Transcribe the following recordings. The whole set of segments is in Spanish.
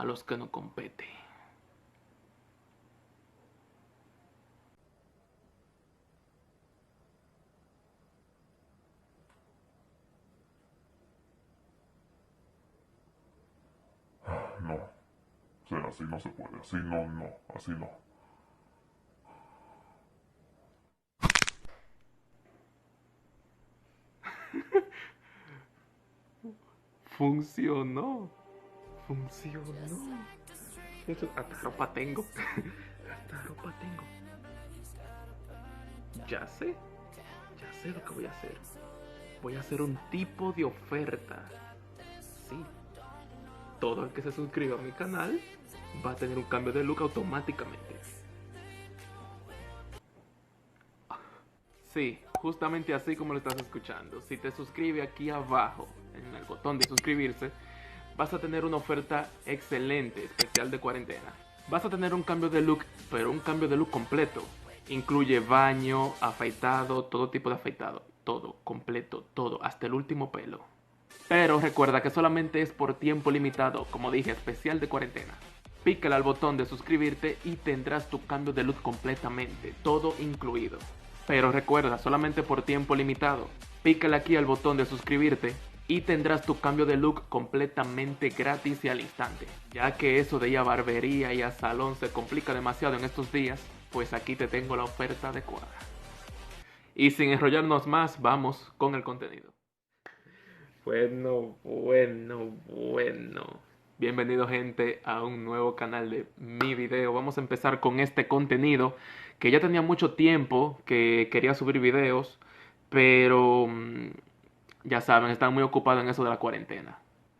a los que no compete. No, o sea, así no se puede, así no, no, así no. Funcionó. Funcionó. Hasta ropa tengo. Hasta ropa tengo. Ya sé. Ya sé lo que voy a hacer. Voy a hacer un tipo de oferta. Sí. Todo el que se suscriba a mi canal va a tener un cambio de look automáticamente. Sí, justamente así como lo estás escuchando. Si te suscribes aquí abajo, en el botón de suscribirse, vas a tener una oferta excelente, especial de cuarentena. Vas a tener un cambio de look, pero un cambio de look completo. Incluye baño, afeitado, todo tipo de afeitado. Todo, completo, todo, hasta el último pelo. Pero recuerda que solamente es por tiempo limitado, como dije, especial de cuarentena. Pícale al botón de suscribirte y tendrás tu cambio de look completamente, todo incluido. Pero recuerda, solamente por tiempo limitado. Pícale aquí al botón de suscribirte y tendrás tu cambio de look completamente gratis y al instante. Ya que eso de ir a barbería y a salón se complica demasiado en estos días, pues aquí te tengo la oferta adecuada. Y sin enrollarnos más, vamos con el contenido. Bueno. Bienvenido gente a un nuevo canal de mi video. Vamos a empezar con este contenido que ya tenía mucho tiempo que quería subir videos, pero ya saben, están muy ocupado en eso de la cuarentena.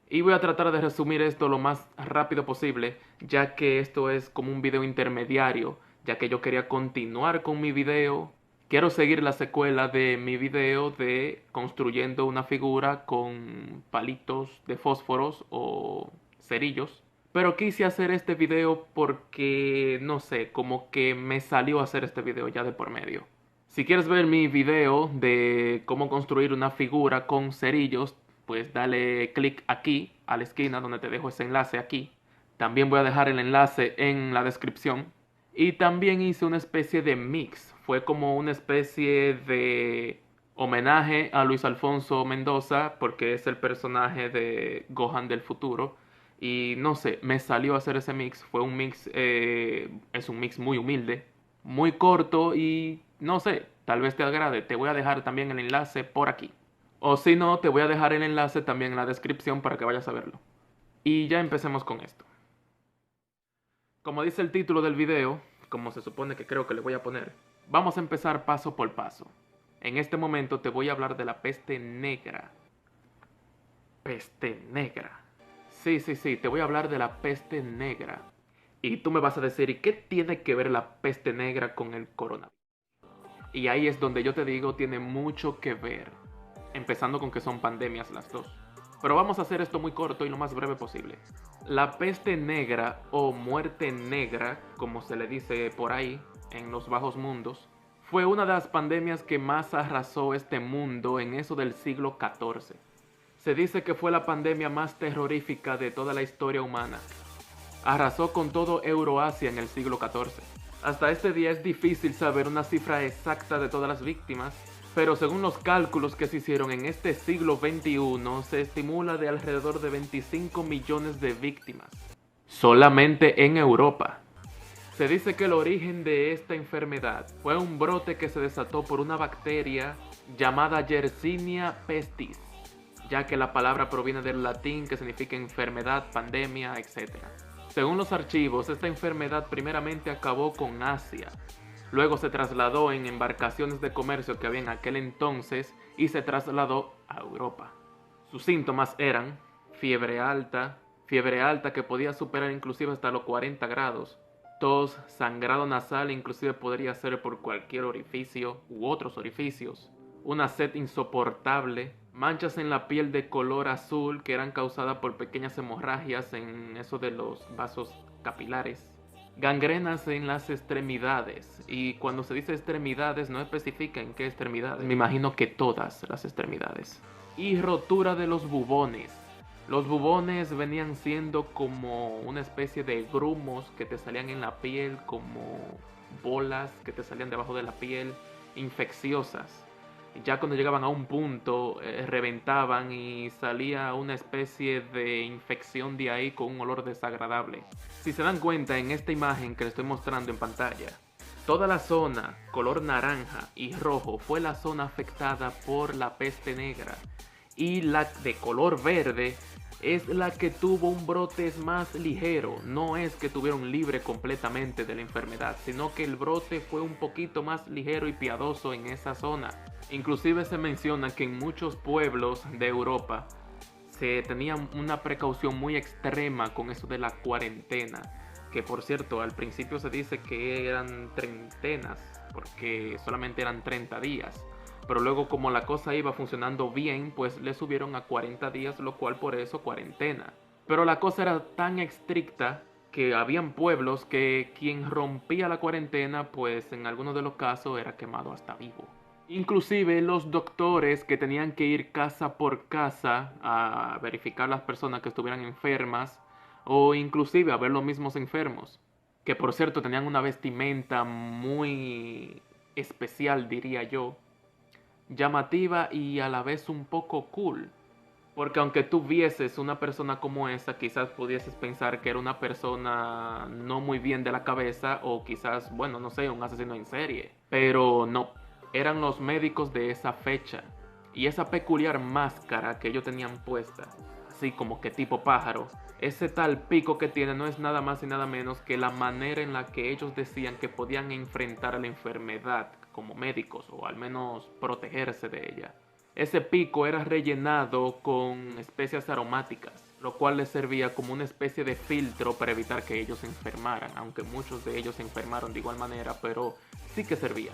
Y voy a tratar de resumir esto lo más rápido posible, ya que esto es como un video intermediario, ya que yo quería continuar con mi video. Quiero seguir la secuela de mi video de construyendo una figura con palitos de fósforos o cerillos. Pero quise hacer este video porque, no sé, como que me salió hacer este video ya de por medio. Si quieres ver mi video de cómo construir una figura con cerillos, pues dale clic aquí, a la esquina donde te dejo ese enlace aquí. También voy a dejar el enlace en la descripción. Y también hice una especie de mix. Fue como una especie de homenaje a Luis Alfonso Mendoza, porque es el personaje de Gohan del futuro. Y no sé, me salió a hacer ese mix. Fue un mix, es un mix muy humilde, muy corto y no sé, tal vez te agrade. Te voy a dejar también el enlace por aquí. O si no, te voy a dejar el enlace también en la descripción para que vayas a verlo. Y ya empecemos con esto. Como dice el título del video, como se supone que creo que le voy a poner, vamos a empezar paso por paso. En este momento te voy a hablar de la peste negra. Peste negra. Sí, te voy a hablar de la peste negra. Y tú me vas a decir, ¿y qué tiene que ver la peste negra con el coronavirus? Y ahí es donde yo te digo, tiene mucho que ver. Empezando con que son pandemias las dos. Pero vamos a hacer esto muy corto y lo más breve posible. La peste negra o muerte negra, como se le dice por ahí, en los bajos mundos, fue una de las pandemias que más arrasó este mundo en eso del siglo XIV. Se dice que fue la pandemia más terrorífica de toda la historia humana. Arrasó con todo Euroasia en el siglo XIV. Hasta este día es difícil saber una cifra exacta de todas las víctimas, pero según los cálculos que se hicieron en este siglo XXI, se estimula de alrededor de 25 millones de víctimas. Solamente en Europa. Se dice que el origen de esta enfermedad fue un brote que se desató por una bacteria llamada Yersinia pestis, ya que la palabra proviene del latín que significa enfermedad, pandemia, etc. Según los archivos, esta enfermedad primeramente acabó con Asia, luego se trasladó en embarcaciones de comercio que había en aquel entonces y se trasladó a Europa. Sus síntomas eran fiebre alta que podía superar inclusive hasta los 40 grados, tos, sangrado nasal, inclusive podría ser por cualquier orificio u otros orificios, una sed insoportable, manchas en la piel de color azul que eran causadas por pequeñas hemorragias en eso de los vasos capilares, gangrenas en las extremidades, y cuando se dice extremidades no especifica en qué extremidades, me imagino que todas las extremidades, y rotura de los bubones. Los bubones venían siendo como una especie de grumos que te salían en la piel, como bolas que te salían debajo de la piel, infecciosas. Ya cuando llegaban a un punto, reventaban y salía una especie de infección de ahí con un olor desagradable. Si se dan cuenta en esta imagen que les estoy mostrando en pantalla, toda la zona color naranja y rojo fue la zona afectada por la peste negra, y la de color verde es la que tuvo un brote más ligero. No es que tuvieron libre completamente de la enfermedad, sino que el brote fue un poquito más ligero y piadoso en esa zona. Inclusive se menciona que en muchos pueblos de Europa se tenía una precaución muy extrema con eso de la cuarentena, que por cierto al principio se dice que eran treintenas porque solamente eran 30 días, pero luego como la cosa iba funcionando bien, pues le subieron a 40 días, lo cual por eso cuarentena. Pero la cosa era tan estricta que habían pueblos que quien rompía la cuarentena, pues en algunos de los casos era quemado hasta vivo. Inclusive los doctores que tenían que ir casa por casa a verificar las personas que estuvieran enfermas, o inclusive a ver los mismos enfermos, que por cierto tenían una vestimenta muy especial, diría yo, llamativa y a la vez un poco cool. Porque aunque tú vieses una persona como esa, quizás pudieses pensar que era una persona no muy bien de la cabeza, o quizás, bueno, no sé, un asesino en serie. Pero no, eran los médicos de esa fecha. Y esa peculiar máscara que ellos tenían puesta, así como que tipo pájaro, ese tal pico que tiene no es nada más y nada menos que la manera en la que ellos decían que podían enfrentar a la enfermedad como médicos, o al menos protegerse de ella. Ese pico era rellenado con especias aromáticas, lo cual les servía como una especie de filtro para evitar que ellos se enfermaran, aunque muchos de ellos se enfermaron de igual manera, pero sí que servía.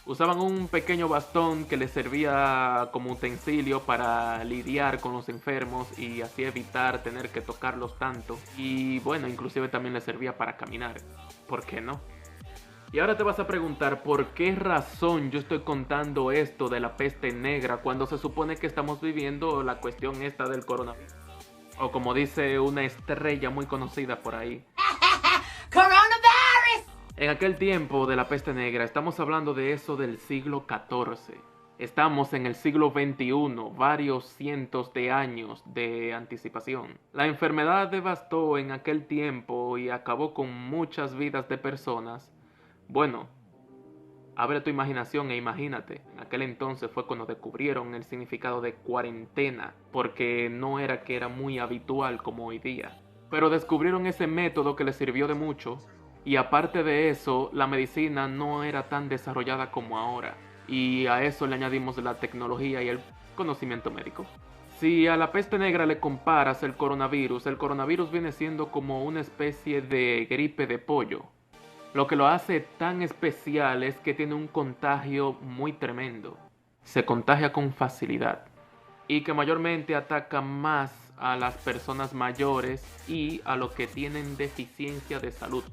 Usaban un pequeño bastón que les servía como utensilio para lidiar con los enfermos y así evitar tener que tocarlos tanto. Y bueno, inclusive también les servía para caminar. ¿Por qué no? Y ahora te vas a preguntar por qué razón yo estoy contando esto de la peste negra cuando se supone que estamos viviendo la cuestión esta del coronavirus. O como dice una estrella muy conocida por ahí, ¡Coronavirus! En aquel tiempo de la peste negra estamos hablando de eso del siglo XIV. Estamos en el siglo XXI, varios cientos de años de anticipación. La enfermedad devastó en aquel tiempo y acabó con muchas vidas de personas. Bueno, abre tu imaginación e imagínate, en aquel entonces fue cuando descubrieron el significado de cuarentena, porque no era que era muy habitual como hoy día. Pero descubrieron ese método que les sirvió de mucho, y aparte de eso, la medicina no era tan desarrollada como ahora, y a eso le añadimos la tecnología y el conocimiento médico. Si a la peste negra le comparas el coronavirus viene siendo como una especie de gripe de pollo. Lo que lo hace tan especial es que tiene un contagio muy tremendo. Se contagia con facilidad y que mayormente ataca más a las personas mayores y a los que tienen deficiencia de salud.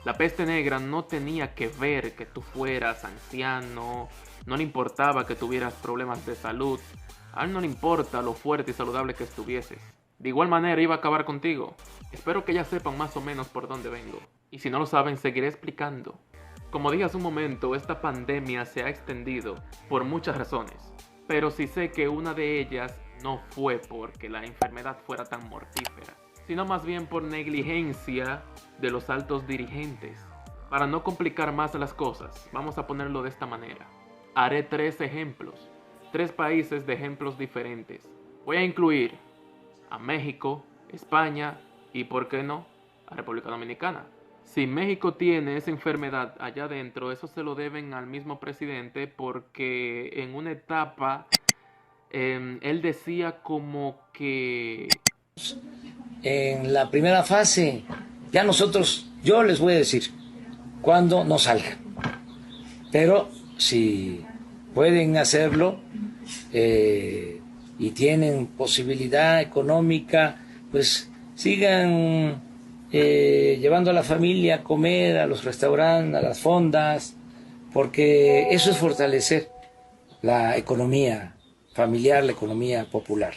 La peste negra no tenía que ver que tú fueras anciano, no le importaba que tuvieras problemas de salud, a él no le importa lo fuerte y saludable que estuvieses. De igual manera iba a acabar contigo. Espero que ya sepan más o menos por dónde vengo. Y si no lo saben, seguiré explicando. Como dije hace un momento, esta pandemia se ha extendido por muchas razones. Pero sí sé que una de ellas no fue porque la enfermedad fuera tan mortífera, sino más bien por negligencia de los altos dirigentes. Para no complicar más las cosas, vamos a ponerlo de esta manera. Haré 3 ejemplos, 3 países de ejemplos diferentes. Voy a incluir a México, España y, ¿por qué no?, a República Dominicana. Si México tiene esa enfermedad allá adentro, eso se lo deben al mismo presidente, porque en una etapa él decía como que en la primera fase, ya nosotros, yo les voy a decir cuándo no salgan, pero si pueden hacerlo y tienen posibilidad económica, pues sigan llevando a la familia a comer a los restaurantes, a las fondas, porque eso es fortalecer la economía familiar, la economía popular.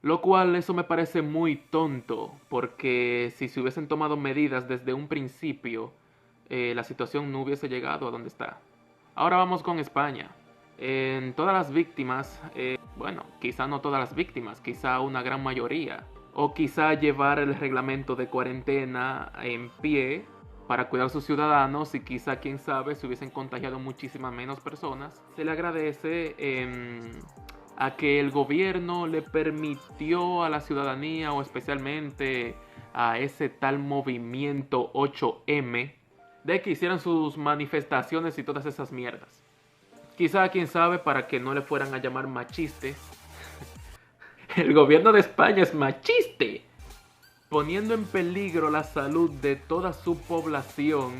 Lo cual eso me parece muy tonto, porque si se hubiesen tomado medidas desde un principio, la situación no hubiese llegado a donde está. Ahora vamos con España. En todas las víctimas, bueno, quizá no todas las víctimas, quizá una gran mayoría, o quizá llevar el reglamento de cuarentena en pie para cuidar a sus ciudadanos y quizá, quién sabe, se hubiesen contagiado muchísimas menos personas. Se le agradece a que el gobierno le permitió a la ciudadanía o especialmente a ese tal movimiento 8M de que hicieran sus manifestaciones y todas esas mierdas. Quizá, quién sabe, para que no le fueran a llamar machiste. El gobierno de España es machiste, poniendo en peligro la salud de toda su población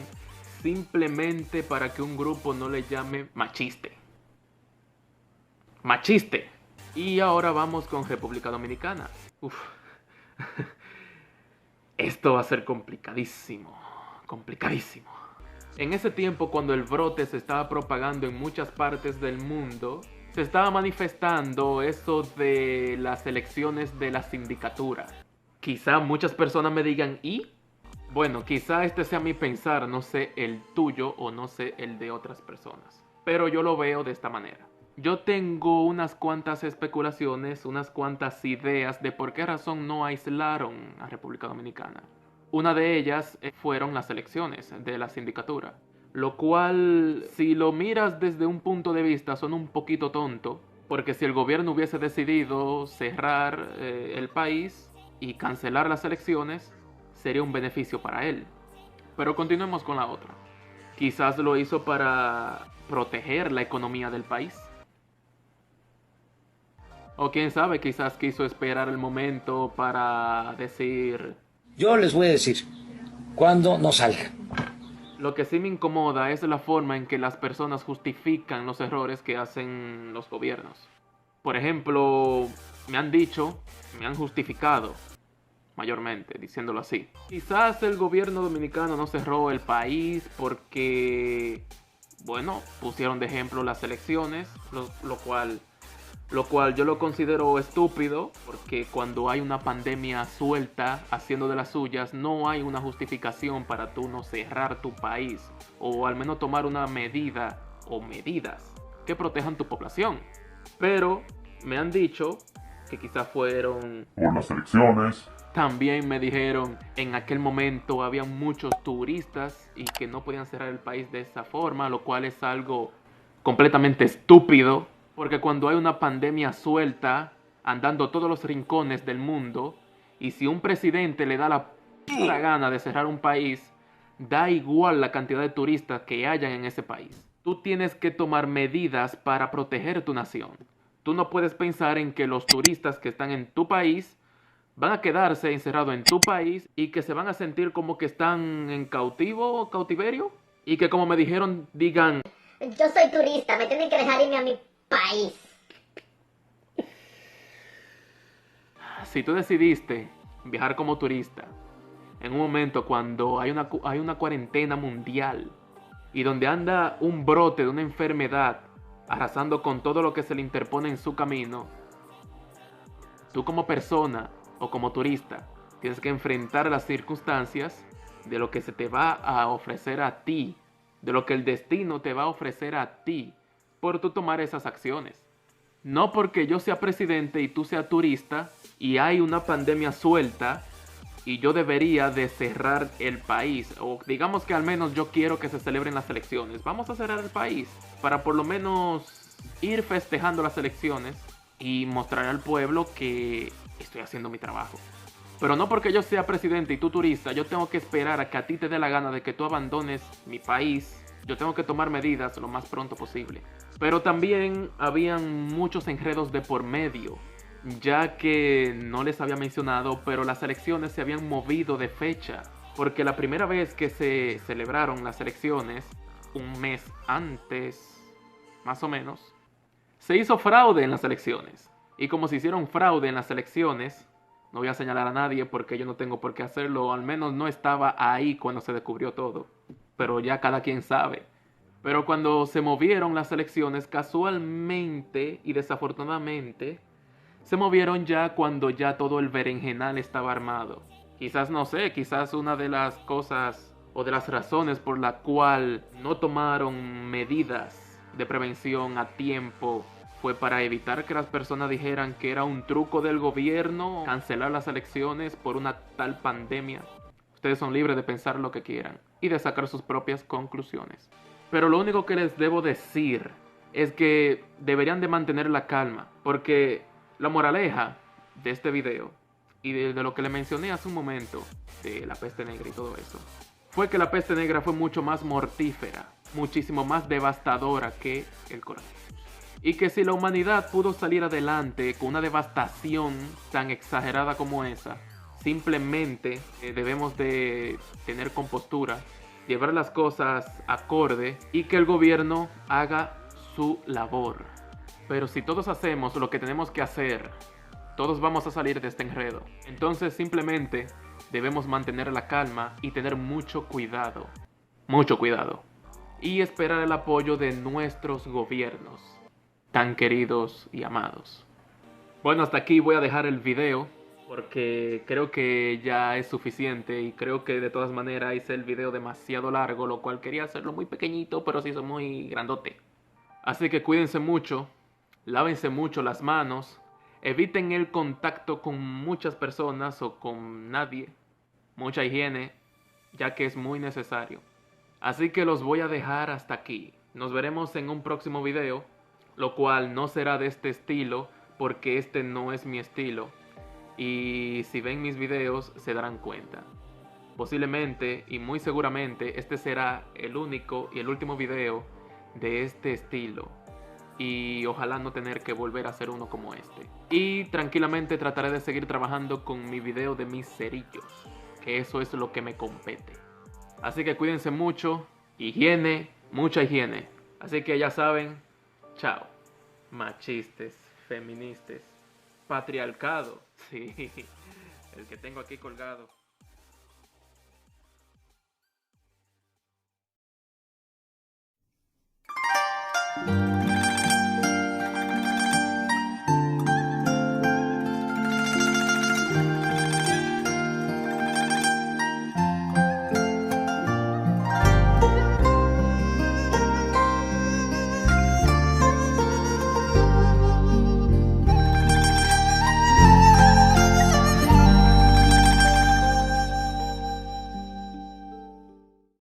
simplemente para que un grupo no le llame machiste. Machiste. Y ahora vamos con República Dominicana. Uf. Esto va a ser complicadísimo. Complicadísimo. En ese tiempo, cuando el brote se estaba propagando en muchas partes del mundo, se estaba manifestando eso de las elecciones de la sindicatura. Quizá muchas personas me digan, ¿y? Bueno, quizá este sea mi pensar, no sé el tuyo o no sé el de otras personas. Pero yo lo veo de esta manera. Yo tengo unas cuantas especulaciones, unas cuantas ideas de por qué razón no aislaron a República Dominicana. Una de ellas fueron las elecciones de la sindicatura, lo cual, si lo miras desde un punto de vista, son un poquito tonto, porque si el gobierno hubiese decidido cerrar el país y cancelar las elecciones, sería un beneficio para él. Pero continuemos con la otra. Quizás lo hizo para proteger la economía del país. O quién sabe, quizás quiso esperar el momento para decir... Yo les voy a decir cuándo no salga. Lo que sí me incomoda es la forma en que las personas justifican los errores que hacen los gobiernos. Por ejemplo, me han dicho, me han justificado, mayormente, diciéndolo así. Quizás el gobierno dominicano no cerró el país porque, bueno, pusieron de ejemplo las elecciones, lo cual yo lo considero estúpido, porque cuando hay una pandemia suelta haciendo de las suyas, no hay una justificación para tú no cerrar tu país, o al menos tomar una medida o medidas que protejan tu población. Pero me han dicho que quizás fueron Por las elecciones. También me dijeron en aquel momento había muchos turistas y que no podían cerrar el país de esa forma, lo cual es algo completamente estúpido, porque cuando hay una pandemia suelta andando todos los rincones del mundo, y si un presidente le da la puta gana de cerrar un país, da igual la cantidad de turistas que hayan en ese país. Tú tienes que tomar medidas para proteger tu nación. Tú no puedes pensar en que los turistas que están en tu país van a quedarse encerrados en tu país y que se van a sentir como que están en cautiverio, y que, como me dijeron, digan: yo soy turista, me tienen que dejar irme a mi país. Si tú decidiste viajar como turista en un momento cuando hay una cuarentena mundial y donde anda un brote de una enfermedad arrasando con todo lo que se le interpone en su camino, tú como persona o como turista tienes que enfrentar las circunstancias de lo que se te va a ofrecer a ti, de lo que el destino te va a ofrecer a ti por tú tomar esas acciones. No porque yo sea presidente y tú seas turista y hay una pandemia suelta y yo debería de cerrar el país, o digamos que al menos yo quiero que se celebren las elecciones. Vamos a cerrar el país para por lo menos ir festejando las elecciones y mostrar al pueblo que estoy haciendo mi trabajo. Pero no porque yo sea presidente y tú turista, yo tengo que esperar a que a ti te dé la gana de que tú abandones mi país. Yo tengo que tomar medidas lo más pronto posible. Pero también habían muchos enredos de por medio, ya que no les había mencionado, pero las elecciones se habían movido de fecha, porque la primera vez que se celebraron las elecciones, un mes antes, más o menos, se hizo fraude en las elecciones. Y como se hicieron fraude en las elecciones, no voy a señalar a nadie porque yo no tengo por qué hacerlo, o al menos no estaba ahí cuando se descubrió todo, pero ya cada quien sabe. Pero cuando se movieron las elecciones, casualmente y desafortunadamente, se movieron ya cuando ya todo el berenjenal estaba armado. Quizás, no sé, quizás una de las cosas o de las razones por la cual no tomaron medidas de prevención a tiempo fue para evitar que las personas dijeran que era un truco del gobierno cancelar las elecciones por una tal pandemia. Ustedes son libres de pensar lo que quieran y de sacar sus propias conclusiones. Pero lo único que les debo decir es que deberían de mantener la calma, porque la moraleja de este video y de lo que le mencioné hace un momento, de la peste negra y todo eso, fue que la peste negra fue mucho más mortífera, muchísimo más devastadora que el coronavirus. Y que si la humanidad pudo salir adelante con una devastación tan exagerada como esa, simplemente debemos de tener compostura, llevar las cosas acorde y que el gobierno haga su labor. Pero si todos hacemos lo que tenemos que hacer, todos vamos a salir de este enredo. Entonces simplemente debemos mantener la calma y tener mucho cuidado. Mucho cuidado. Y esperar el apoyo de nuestros gobiernos, tan queridos y amados. Bueno, hasta aquí voy a dejar el video, porque creo que ya es suficiente y creo que de todas maneras hice el video demasiado largo, lo cual quería hacerlo muy pequeñito, pero se hizo muy grandote. Así que cuídense mucho, lávense mucho las manos, eviten el contacto con muchas personas o con nadie, mucha higiene, ya que es muy necesario. Así que los voy a dejar hasta aquí. Nos veremos en un próximo video, lo cual no será de este estilo, porque este no es mi estilo. Y si ven mis videos se darán cuenta. Posiblemente y muy seguramente este será el único y el último video de este estilo. Y ojalá no tener que volver a hacer uno como este. Y tranquilamente trataré de seguir trabajando con mi video de mis cerillos, que eso es lo que me compete. Así que cuídense mucho, higiene, mucha higiene. Así que ya saben, chao. Machistas, feministas, patriarcado, sí, el que tengo aquí colgado.